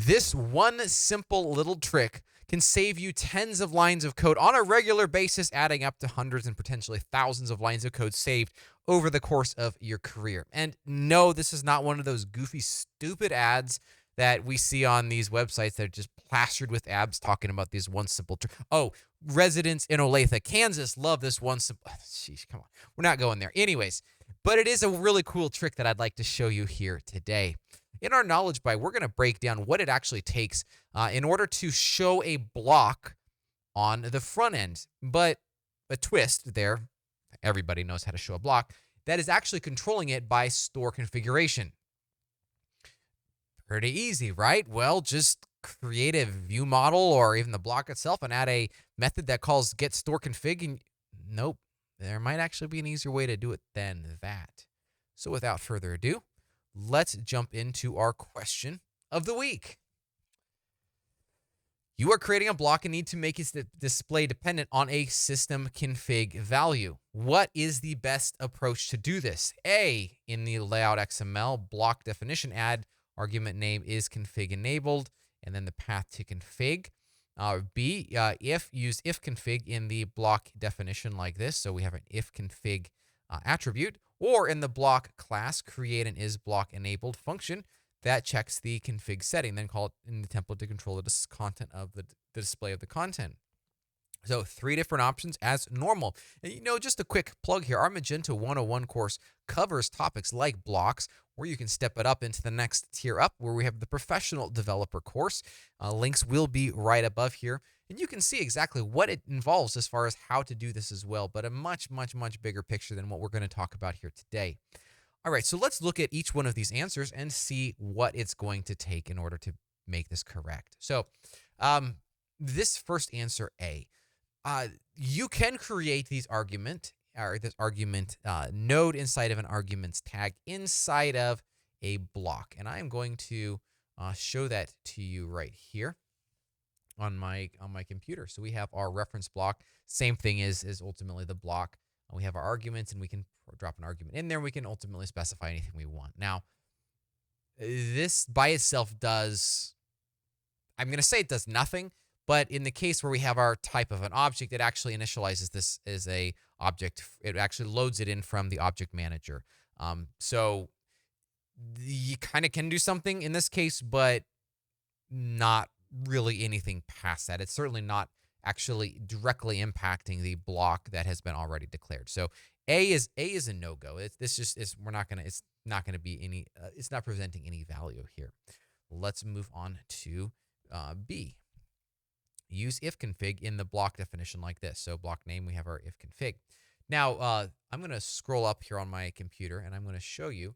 This one simple little trick can save you tens of lines of code on a regular basis, adding up to hundreds and potentially thousands of lines of code saved over the course of your career. And no, this is not one of those goofy, stupid ads that we see on these websites that are just plastered with ads talking about these one simple trick. Oh, residents in Olathe, Kansas love this one simple. Sheesh, come on. We're not going there. Anyways, but it is a really cool trick that I'd like to show you here today. In our knowledge bite, we're going to break down what it actually takes in order to show a block on the front end. But a twist there, everybody knows how to show a block, that is actually controlling it by store configuration. Pretty easy, right? Well, just create a view model or even the block itself and add a method that calls get store config. And nope, there might actually be an easier way to do it than that. So without further ado, let's jump into our question of the week. You are creating a block and need to make its display dependent on a system config value. What is the best approach to do this? A, in the layout XML block definition, add argument name is config enabled, and then the path to config. B, use ifconfig in the block definition like this. So we have an ifconfig attribute, or in the block class, create an isBlock enabled function that checks the config setting, then call it in the template to control the content of the display of the content. So 3 different options as normal. And just a quick plug here. Our Magento 101 course covers topics like blocks, where you can step it up into the next tier up, where we have the professional developer course. Links will be right above here. And you can see exactly what it involves as far as how to do this as well, but a much, much, much bigger picture than what we're going to talk about here today. All right, so let's look at each one of these answers and see what it's going to take in order to make this correct. So this first answer, A, you can create these argument node inside of an arguments tag inside of a block. And I am going to show that to you right here on my computer. So we have our reference block. Same thing is ultimately the block. We have our arguments, and we can drop an argument in there. We can ultimately specify anything we want. Now, this by itself does, I'm going to say it does nothing, but in the case where we have our type of an object, it actually initializes this as a object. It actually loads it in from the object manager. So you kind of can do something in this case, but not really anything past that. It's certainly not actually directly impacting the block that has been already declared. So A is a no-go. It's not presenting any value here. Let's move on to B. Use ifconfig in the block definition like this. So block name, we have our ifconfig. Now, I'm going to scroll up here on my computer, and I'm going to show you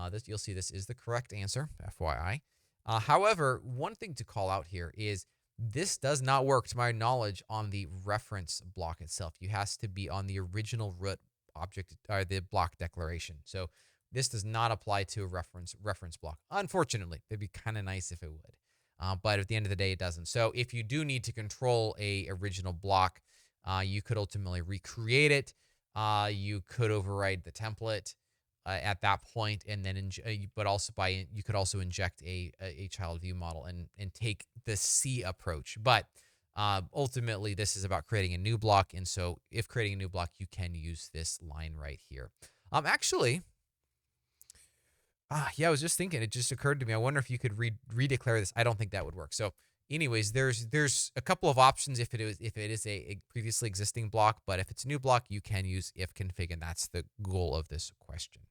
this. You'll see this is the correct answer, FYI. However, one thing to call out here is this does not work, to my knowledge, on the reference block itself. You has to be on the original root object, or the block declaration. So this does not apply to a reference block. Unfortunately, it'd be kind of nice if it would. But at the end of the day, it doesn't. So if you do need to control a original block, you could ultimately recreate it. You could override the template at that point, and then you could also inject a child view model and take the C approach. But ultimately, this is about creating a new block, and so if creating a new block, you can use this line right here. Actually, yeah, I was just thinking. It just occurred to me. I wonder if you could redeclare this. I don't think that would work. So, anyways, there's a couple of options if it is a previously existing block, but if it's a new block, you can use ifconfig, and that's the goal of this question.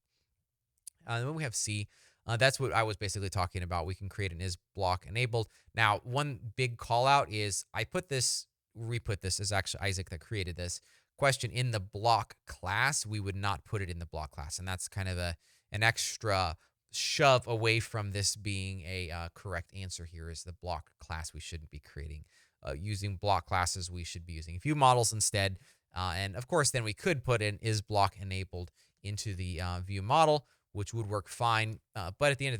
Then we have C. That's what I was basically talking about. We can create an isBlock enabled. Now, one big call out is we put this as actually Isaac that created this question in the block class. We would not put it in the block class, and that's kind of an extra shove away from this being a correct answer here. Is the block class we shouldn't be creating. Using block classes, we should be using view models instead. And of course, then we could put in isBlock enabled into the view model, which would work fine. But at the end